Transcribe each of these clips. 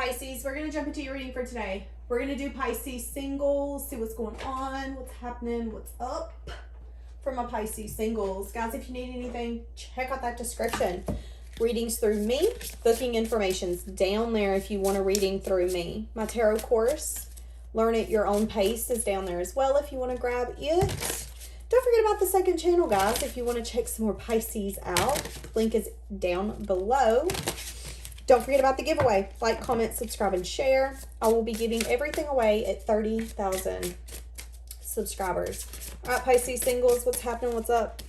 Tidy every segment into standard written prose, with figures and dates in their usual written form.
Pisces, we're going to jump into your reading for today. We're going to do Pisces Singles, see what's going on, what's happening, what's up for my Pisces Singles. Guys, if you need anything, check out that description. Readings through me, booking information's down there if you want a reading through me. My tarot course, Learn at Your Own Pace, is down there as well if you want to grab it. Don't forget about the second channel, guys, if you want to check some more Pisces out. Link is down below. Don't forget about the giveaway. Like, comment, subscribe, and share. I will be giving everything away at 30,000 subscribers. All right, Pisces Singles, what's happening? What's up?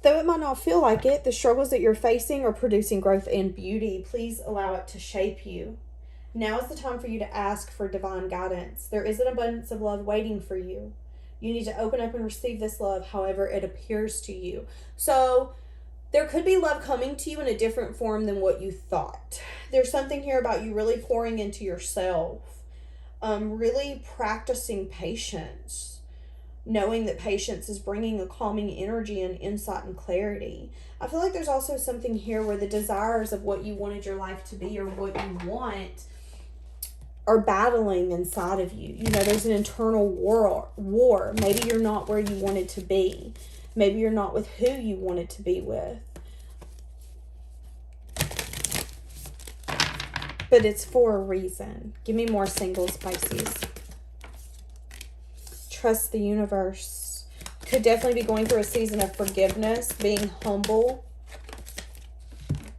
Though it might not feel like it, the struggles that you're facing are producing growth and beauty. Please allow it to shape you. Now is the time for you to ask for divine guidance. There is an abundance of love waiting for you. You need to open up and receive this love however it appears to you. So there could be love coming to you in a different form than what you thought. There's something here about you really pouring into yourself, really practicing patience, knowing that patience is bringing a calming energy and insight and clarity. I feel like there's also something here where the desires of what you wanted your life to be or what you want are battling inside of you. You know, there's an internal war. Maybe you're not where you wanted to be. Maybe you're not with who you wanted to be with. But it's for a reason. Give me more singles, Pisces. Trust the universe. Could definitely be going through a season of forgiveness, being humble,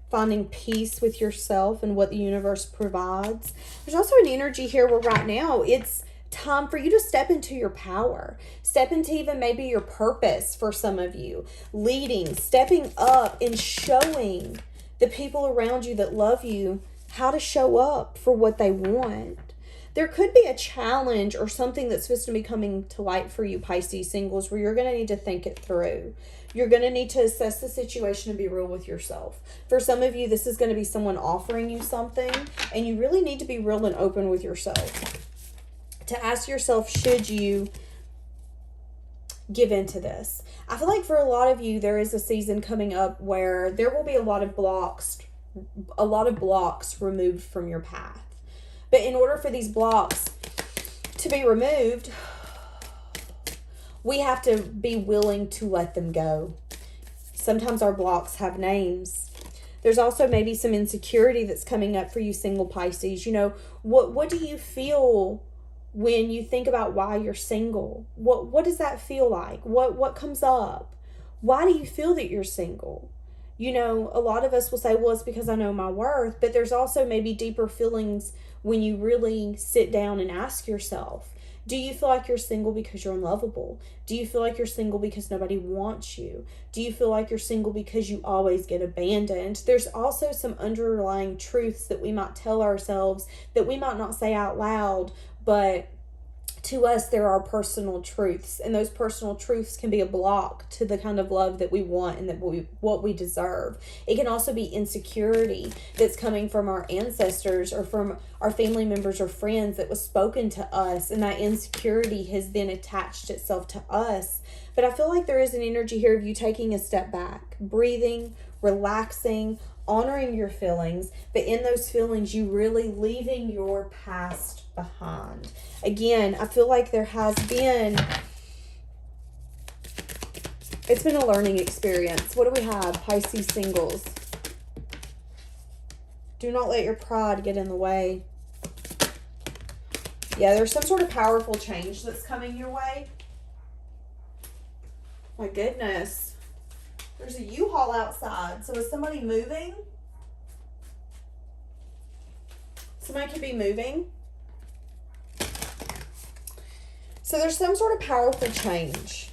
finding peace with yourself and what the universe provides. There's also an energy here where right now it's time for you to step into your power. Step into even maybe your purpose for some of you. Leading, stepping up and showing the people around you that love you how to show up for what they want. There could be a challenge or something that's supposed to be coming to light for you, Pisces Singles, where you're going to need to think it through. You're going to need to assess the situation and be real with yourself. For some of you, this is going to be someone offering you something, and you really need to be real and open with yourself. To ask yourself, should you give into this? I feel like for a lot of you, there is a season coming up where there will be a lot of blocks removed from your path. But in order for these blocks to be removed, we have to be willing to let them go. Sometimes our blocks have names. There's also maybe some insecurity that's coming up for you single Pisces. You know, what do you feel when you think about why you're single? What does that feel like? What comes up? Why do you feel that you're single? You know, a lot of us will say, well, it's because I know my worth. But there's also maybe deeper feelings when you really sit down and ask yourself, do you feel like you're single because you're unlovable? Do you feel like you're single because nobody wants you? Do you feel like you're single because you always get abandoned? There's also some underlying truths that we might tell ourselves that we might not say out loud, but to us, there are personal truths, and those personal truths can be a block to the kind of love that we want and what we deserve. It can also be insecurity that's coming from our ancestors or from our family members or friends that was spoken to us, and that insecurity has then attached itself to us. But I feel like there is an energy here of you taking a step back, breathing, relaxing, honoring your feelings, but in those feelings, you really leaving your past behind. Again, I feel like there has been, it's been a learning experience. What do we have? Pisces Singles. Do not let your pride get in the way. Yeah, there's some sort of powerful change that's coming your way. My goodness. There's a U-Haul outside. So is somebody moving? Somebody could be moving. So there's some sort of powerful change.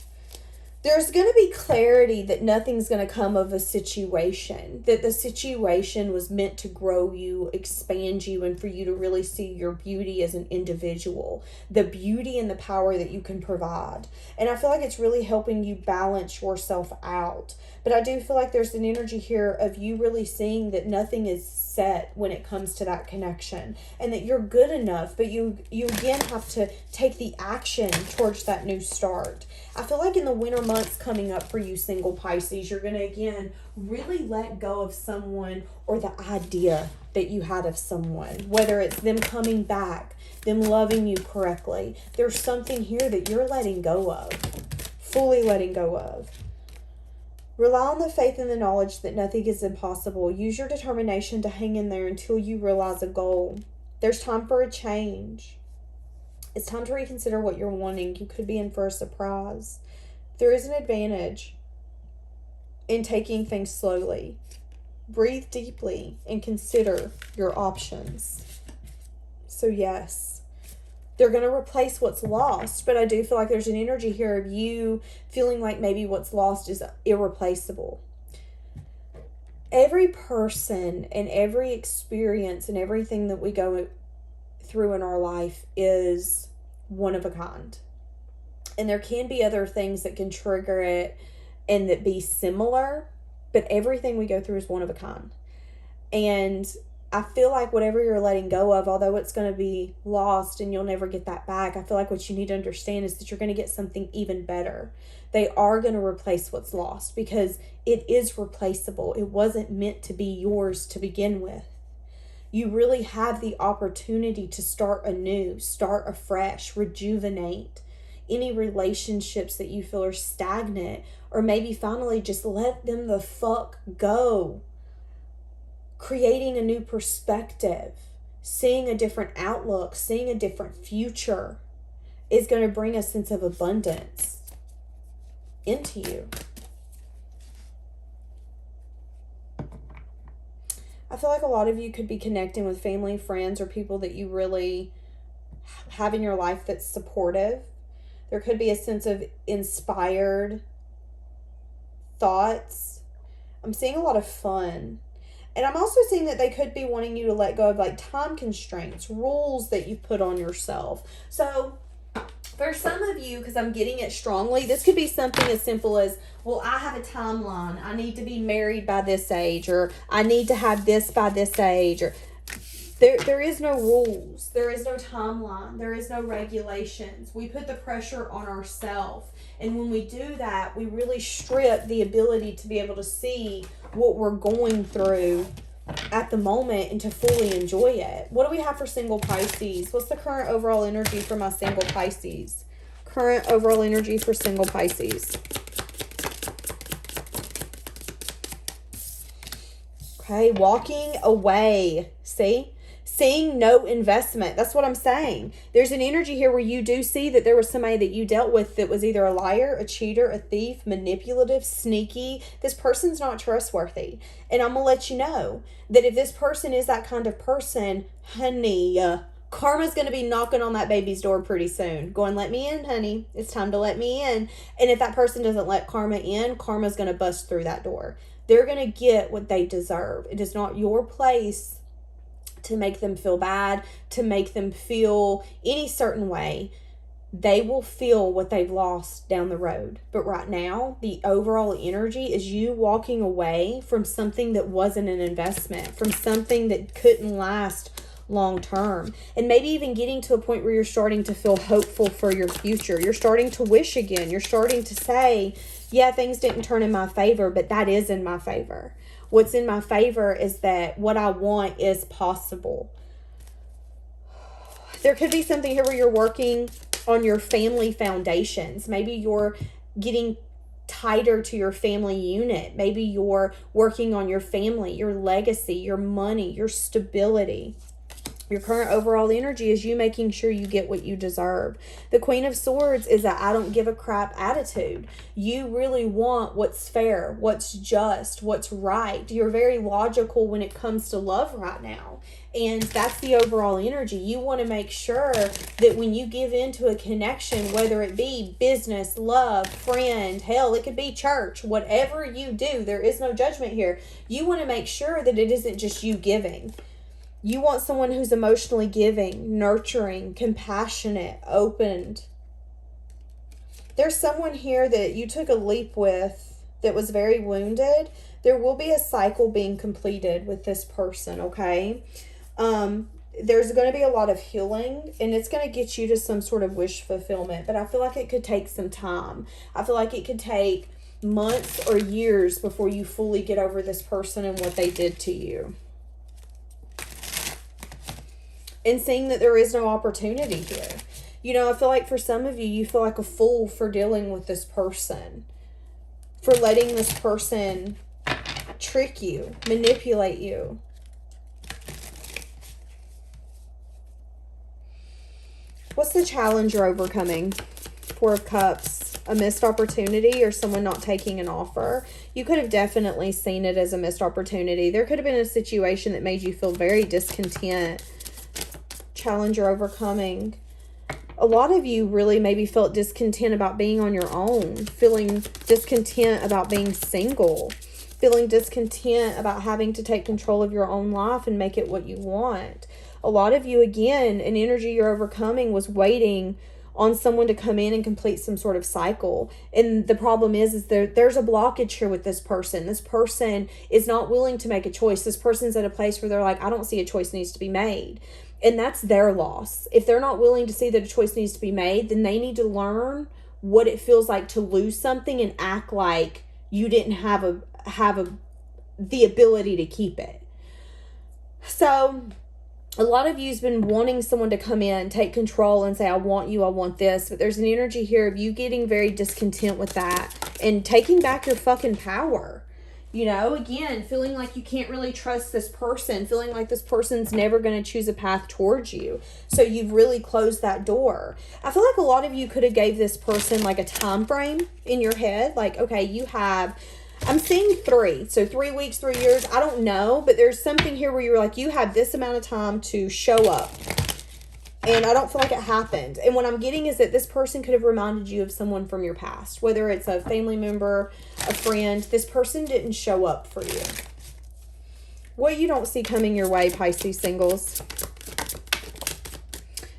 There's going to be clarity that nothing's going to come of a situation, that the situation was meant to grow you, expand you, and for you to really see your beauty as an individual, the beauty and the power that you can provide. And I feel like it's really helping you balance yourself out. But I do feel like there's an energy here of you really seeing that nothing is set when it comes to that connection, and that you're good enough, but you again have to take the action towards that new start. I feel like in the winter months coming up for you single Pisces, you're going to again really let go of someone or the idea that you had of someone, whether it's them coming back, them loving you correctly. There's something here that you're letting go of, fully letting go of. Rely on the faith and the knowledge that nothing is impossible. Use your determination to hang in there until you realize a goal. There's time for a change. It's time to reconsider what you're wanting. You could be in for a surprise. There is an advantage in taking things slowly. Breathe deeply and consider your options. So yes, they're going to replace what's lost, but I do feel like there's an energy here of you feeling like maybe what's lost is irreplaceable. Every person and every experience and everything that we go through in our life is one of a kind. And there can be other things that can trigger it and that be similar, but everything we go through is one of a kind. And I feel like whatever you're letting go of, although it's going to be lost and you'll never get that back, I feel like what you need to understand is that you're going to get something even better. They are going to replace what's lost because it is replaceable. It wasn't meant to be yours to begin with. You really have the opportunity to start anew, start afresh, rejuvenate any relationships that you feel are stagnant, or maybe finally just let them the fuck go. Creating a new perspective, seeing a different outlook, seeing a different future is going to bring a sense of abundance into you. I feel like a lot of you could be connecting with family, friends, or people that you really have in your life that's supportive. There could be a sense of inspired thoughts. I'm seeing a lot of fun. And I'm also seeing that they could be wanting you to let go of like time constraints, rules that you put on yourself. So for some of you, because I'm getting it strongly, this could be something as simple as, well, I have a timeline. I need to be married by this age, or I need to have this by this age, or there is no rules. There is no timeline. There is no regulations. We put the pressure on ourselves. And when we do that, we really strip the ability to be able to see what we're going through at the moment and to fully enjoy it. What do we have for single Pisces? What's the current overall energy for my single Pisces? Current overall energy for single Pisces. Okay, walking away. See? Seeing no investment. That's what I'm saying. There's an energy here where you do see that there was somebody that you dealt with that was either a liar, a cheater, a thief, manipulative, sneaky. This person's not trustworthy. And I'm going to let you know that if this person is that kind of person, honey, karma's going to be knocking on that baby's door pretty soon. Going, let me in, honey. It's time to let me in. And if that person doesn't let karma in, karma's going to bust through that door. They're going to get what they deserve. It is not your place to make them feel bad, to make them feel any certain way. They will feel what they've lost down the road. But right now, the overall energy is you walking away from something that wasn't an investment, from something that couldn't last long term. And maybe even getting to a point where you're starting to feel hopeful for your future. You're starting to wish again. You're starting to say, yeah, things didn't turn in my favor, but that is in my favor. What's in my favor is that what I want is possible. There could be something here where you're working on your family foundations. Maybe you're getting tighter to your family unit. Maybe you're working on your family, your legacy, your money, your stability. Your current overall energy is you making sure you get what you deserve. The Queen of Swords is a I don't give a crap attitude. You really want what's fair, what's just, what's right. You're very logical when it comes to love right now. And that's the overall energy. You want to make sure that when you give into a connection, whether it be business, love, friend, hell, it could be church, whatever you do, there is no judgment here. You want to make sure that it isn't just you giving. You want someone who's emotionally giving, nurturing, compassionate, opened. There's someone here that you took a leap with that was very wounded. There will be a cycle being completed with this person, okay? There's going to be a lot of healing, and it's going to get you to some sort of wish fulfillment. But I feel like it could take some time. I feel like it could take months or years before you fully get over this person and what they did to you. and seeing that there is no opportunity here. You know, I feel like for some of you, you feel like a fool for dealing with this person, for letting this person trick you, manipulate you. What's the challenge you're overcoming? Four of Cups, a missed opportunity or someone not taking an offer. You could have definitely seen it as a missed opportunity. There could have been a situation that made you feel very discontent. Challenge you're overcoming. A lot of you really maybe felt discontent about being on your own, feeling discontent about being single, feeling discontent about having to take control of your own life and make it what you want. A lot of you, again, an energy you're overcoming was waiting on someone to come in and complete some sort of cycle. And the problem is there's a blockage here with this person. This person is not willing to make a choice. This person's at a place where they're like, I don't see a choice needs to be made. And that's their loss. If they're not willing to see that a choice needs to be made, then they need to learn what it feels like to lose something and act like you didn't have the ability to keep it. So a lot of you's been wanting someone to come in, take control and say, I want you, I want this. But there's an energy here of you getting very discontent with that and taking back your fucking power. You know, again, feeling like you can't really trust this person, feeling like this person's never going to choose a path towards you. So you've really closed that door. I feel like a lot of you could have gave this person like a time frame in your head. Like, okay, you have, I'm seeing 3. So 3 weeks, 3 years. I don't know, but there's something here where you were like, you have this amount of time to show up. And I don't feel like it happened. And what I'm getting is that this person could have reminded you of someone from your past, whether it's a family member, a friend. This person didn't show up for you. What you don't see coming your way, Pisces singles.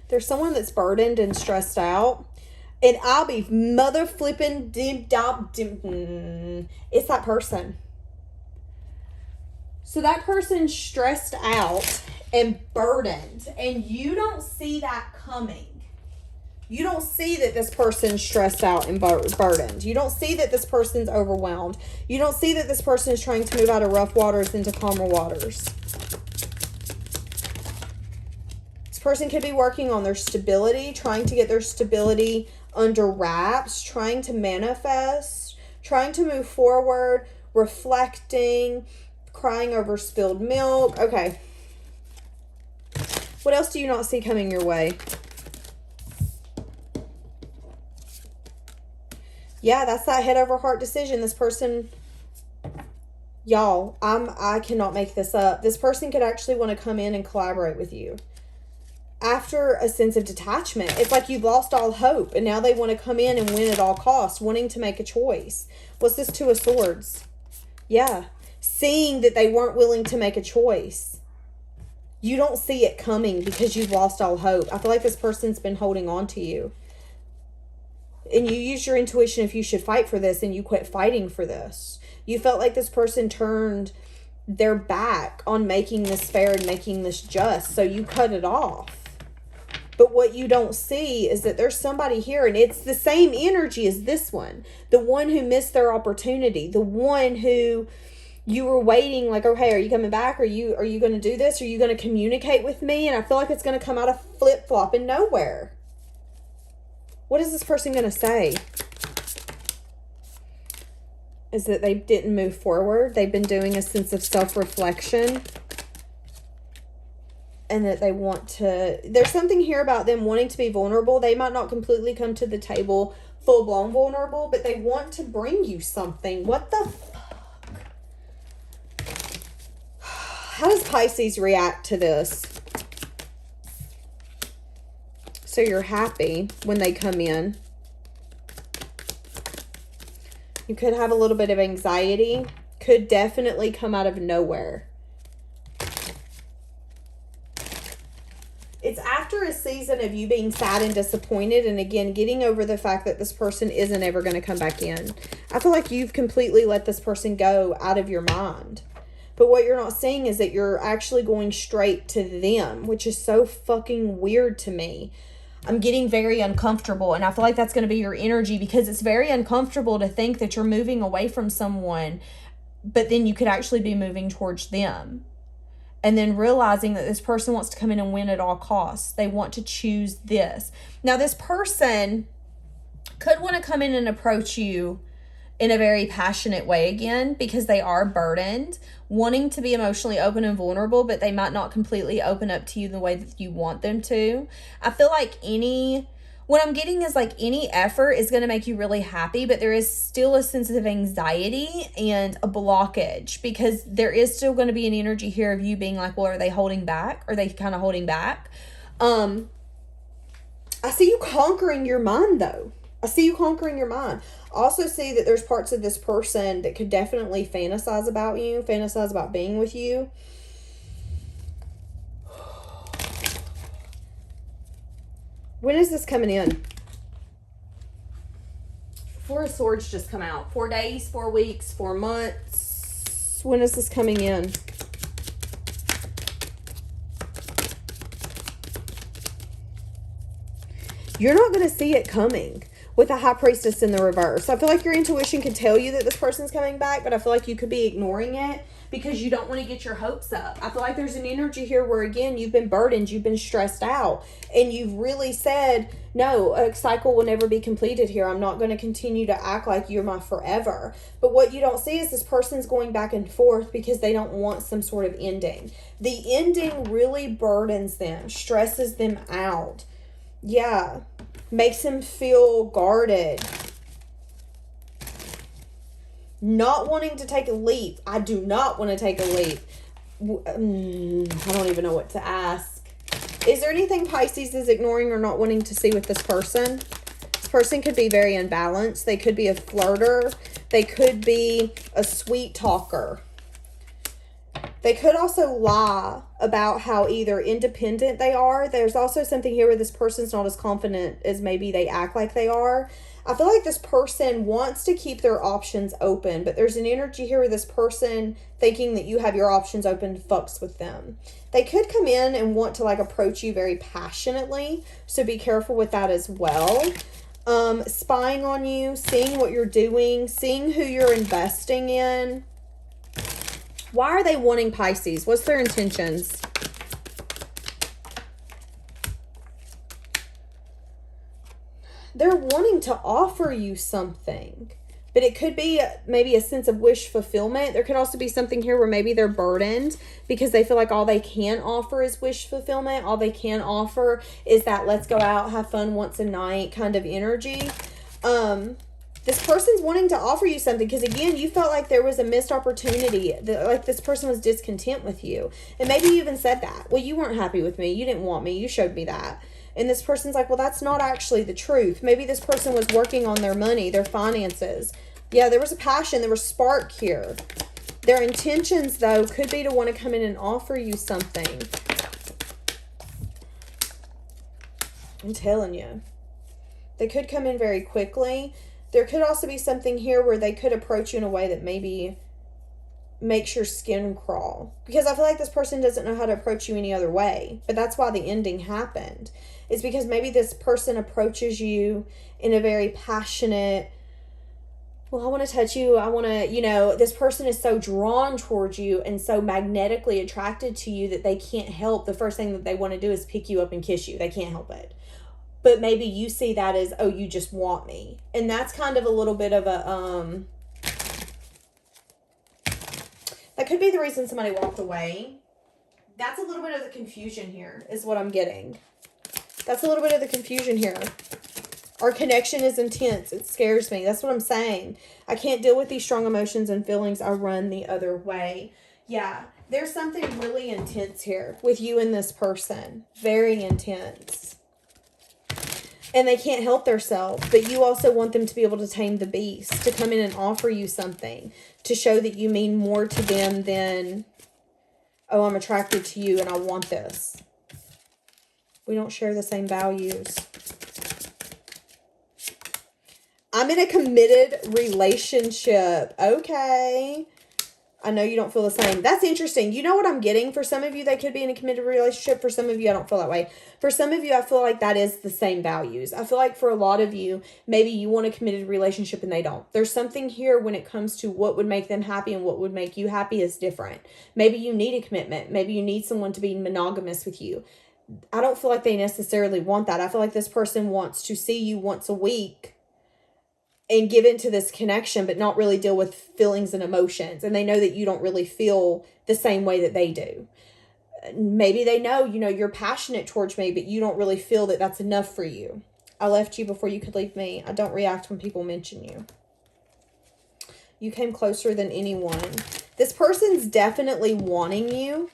There's someone that's burdened and stressed out. And I'll be mother flipping it's that person. So that person's stressed out and burdened, and you don't see that coming. You don't see that this person's stressed out and burdened. You don't see that this person's overwhelmed. You don't see that this person is trying to move out of rough waters into calmer waters. This person could be working on their stability, trying to get their stability under wraps, trying to manifest, trying to move forward, reflecting, crying over spilled milk. Okay. What else do you not see coming your way? Yeah, that's that head over heart decision. This person, y'all, I cannot make this up. This person could actually want to come in and collaborate with you. After a sense of detachment, it's like you've lost all hope and now they want to come in and win at all costs, wanting to make a choice. What's this 2 of Swords? Yeah. Seeing that they weren't willing to make a choice. You don't see it coming because you've lost all hope. I feel like this person's been holding on to you. And you use your intuition if you should fight for this, and you quit fighting for this. You felt like this person turned their back on making this fair and making this just, so you cut it off. But what you don't see is that there's somebody here, and it's the same energy as this one. The one who missed their opportunity. The one who you were waiting, like, okay, are you coming back? Are you going to do this? Are you going to communicate with me? And I feel like it's going to come out of flip-flopping nowhere. What is this person going to say? Is that they didn't move forward. They've been doing a sense of self-reflection. And that they want to... There's something here about them wanting to be vulnerable. They might not completely come to the table full-blown vulnerable, but they want to bring you something. What the fuck? How does Pisces react to this? So you're happy when they come in. You could have a little bit of anxiety. Could definitely come out of nowhere. It's after a season of you being sad and disappointed, and again, getting over the fact that this person isn't ever going to come back in. I feel like you've completely let this person go out of your mind. But what you're not seeing is that you're actually going straight to them, which is so fucking weird to me. I'm getting very uncomfortable, and I feel like that's going to be your energy, because it's very uncomfortable to think that you're moving away from someone, but then you could actually be moving towards them. and then realizing that this person wants to come in and win at all costs. They want to choose this. Now, this person could want to come in and approach you in a very passionate way again, because they are burdened, wanting to be emotionally open and vulnerable, but they might not completely open up to you the way that you want them to. I feel like what I'm getting is like any effort is going to make you really happy, but there is still a sense of anxiety and a blockage, because there is still going to be an energy here of you being like, well, are they holding back? Are they kind of holding back? I see you conquering your mind, though. I see you conquering your mind. I also see that there's parts of this person that could definitely fantasize about you, fantasize about being with you. When is this coming in? Four of Swords just come out. 4 days, 4 weeks, 4 months. When is this coming in? You're not going to see it coming with a High Priestess in the reverse. I feel like your intuition could tell you that this person's coming back, but I feel like you could be ignoring it because you don't want to get your hopes up. I feel like there's an energy here where, again, you've been burdened, you've been stressed out, and you've really said, no, a cycle will never be completed here. I'm not going to continue to act like you're my forever. But what you don't see is this person's going back and forth because they don't want some sort of ending. The ending really burdens them, stresses them out. Yeah. Makes them feel guarded. Not wanting to take a leap. I do not want to take a leap. I don't even know what to ask. Is there anything Pisces is ignoring or not wanting to see with this person? This person could be very unbalanced. They could be a flirter. They could be a sweet talker. They could also lie about how either independent they are. There's also something here where this person's not as confident as maybe they act like they are. I feel like this person wants to keep their options open, but there's an energy here where this person thinking that you have your options open fucks with them. They could come in and want to like approach you very passionately, so be careful with that as well. Spying on you, seeing what you're doing, seeing who you're investing in. Why are they wanting Pisces? What's their intentions? They're wanting to offer you something. But it could be maybe a sense of wish fulfillment. There could also be something here where maybe they're burdened because they feel like all they can offer is wish fulfillment. All they can offer is that let's go out, have fun once a night kind of energy. This person's wanting to offer you something because, again, you felt like there was a missed opportunity. Like this person was discontent with you. And maybe you even said that. Well, you weren't happy with me. You didn't want me. You showed me that. And this person's like, well, that's not actually the truth. Maybe this person was working on their money, their finances. Yeah, there was a passion. There was spark here. Their intentions, though, could be to want to come in and offer you something. I'm telling you. They could come in very quickly. There could also be something here where they could approach you in a way that maybe makes your skin crawl. Because I feel like this person doesn't know how to approach you any other way. But that's why the ending happened. It's because maybe this person approaches you in a very passionate, well, I want to touch you. I want to, this person is so drawn towards you and so magnetically attracted to you that they can't help. The first thing that they want to do is pick you up and kiss you. They can't help it. But maybe you see that as, oh, you just want me. And that's kind of a little bit of a, that could be the reason somebody walked away. That's a little bit of the confusion here is what I'm getting. That's a little bit of the confusion here. Our connection is intense. It scares me. That's what I'm saying. I can't deal with these strong emotions and feelings. I run the other way. Yeah, there's something really intense here with you and this person. Very intense. And they can't help themselves, but you also want them to be able to tame the beast, to come in and offer you something, to show that you mean more to them than, oh, I'm attracted to you and I want this. We don't share the same values. I'm in a committed relationship. Okay. I know you don't feel the same. That's interesting. You know what I'm getting? For some of you, they could be in a committed relationship. For some of you, I don't feel that way. For some of you, I feel like that is the same values. I feel like for a lot of you, maybe you want a committed relationship and they don't. There's something here when it comes to what would make them happy and what would make you happy is different. Maybe you need a commitment. Maybe you need someone to be monogamous with you. I don't feel like they necessarily want that. I feel like this person wants to see you once a week and give into this connection, but not really deal with feelings and emotions. And they know that you don't really feel the same way that they do. Maybe they know, you're passionate towards me, but you don't really feel that that's enough for you. I left you before you could leave me. I don't react when people mention you. You came closer than anyone. This person's definitely wanting you,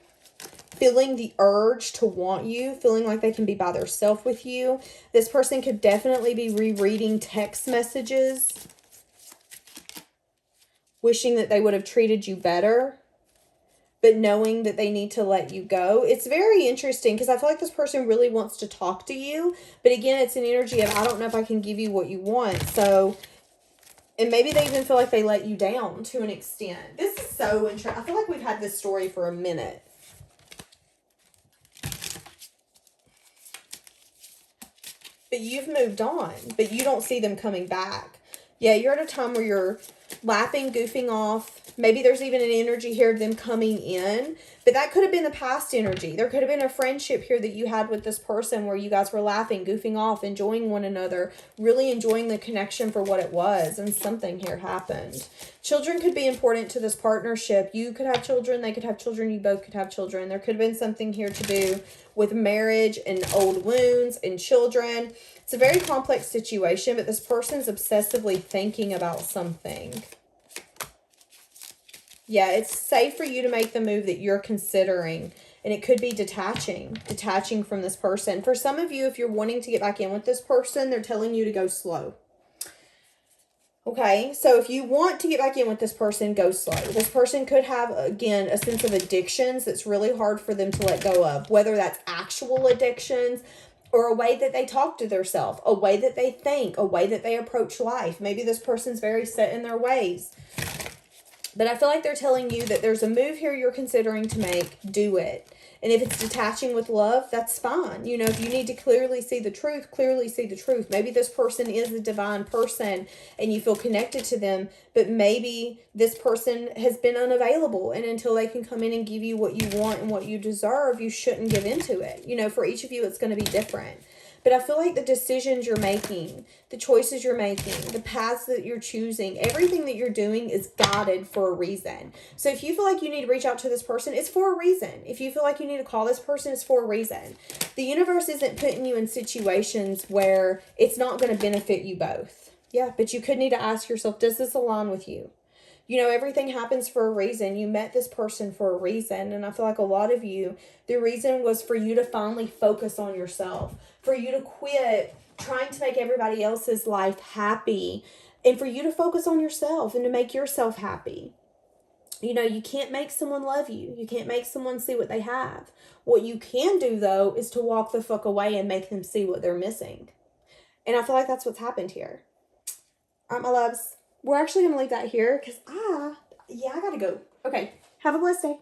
feeling the urge to want you, feeling like they can be by themselves with you. This person could definitely be rereading text messages, wishing that they would have treated you better, but knowing that they need to let you go. It's very interesting because I feel like this person really wants to talk to you. But again, it's an energy of, I don't know if I can give you what you want. So, and maybe they even feel like they let you down to an extent. This is so interesting. I feel like we've had this story for a minute. But you've moved on, but you don't see them coming back. Yeah, you're at a time where you're laughing, goofing off. Maybe there's even an energy here of them coming in, but that could have been the past energy. There could have been a friendship here that you had with this person where you guys were laughing, goofing off, enjoying one another, really enjoying the connection for what it was, and something here happened. Children could be important to this partnership. You could have children, they could have children, you both could have children. There could have been something here to do with marriage and old wounds and children. It's a very complex situation, but this person's obsessively thinking about something. Yeah, it's safe for you to make the move that you're considering. And it could be detaching from this person. For some of you, if you're wanting to get back in with this person, they're telling you to go slow. Okay, so if you want to get back in with this person, go slow. This person could have, again, a sense of addictions that's really hard for them to let go of. Whether that's actual addictions or a way that they talk to themselves, a way that they think, a way that they approach life. Maybe this person's very set in their ways. But I feel like they're telling you that there's a move here you're considering to make. Do it. And if it's detaching with love, that's fine. If you need to clearly see the truth, clearly see the truth. Maybe this person is a divine person and you feel connected to them, but maybe this person has been unavailable. And until they can come in and give you what you want and what you deserve, you shouldn't give into it. For each of you, it's going to be different. But I feel like the decisions you're making, the choices you're making, the paths that you're choosing, everything that you're doing is guided for a reason. So if you feel like you need to reach out to this person, it's for a reason. If you feel like you need to call this person, it's for a reason. The universe isn't putting you in situations where it's not going to benefit you both. Yeah, but you could need to ask yourself, does this align with you? Everything happens for a reason. You met this person for a reason. And I feel like a lot of you, the reason was for you to finally focus on yourself, for you to quit trying to make everybody else's life happy, and for you to focus on yourself and to make yourself happy. You can't make someone love you. You can't make someone see what they have. What you can do, though, is to walk the fuck away and make them see what they're missing. And I feel like that's what's happened here. All right, my loves. We're actually going to leave that here because I gotta go. Okay. Have a blessed day.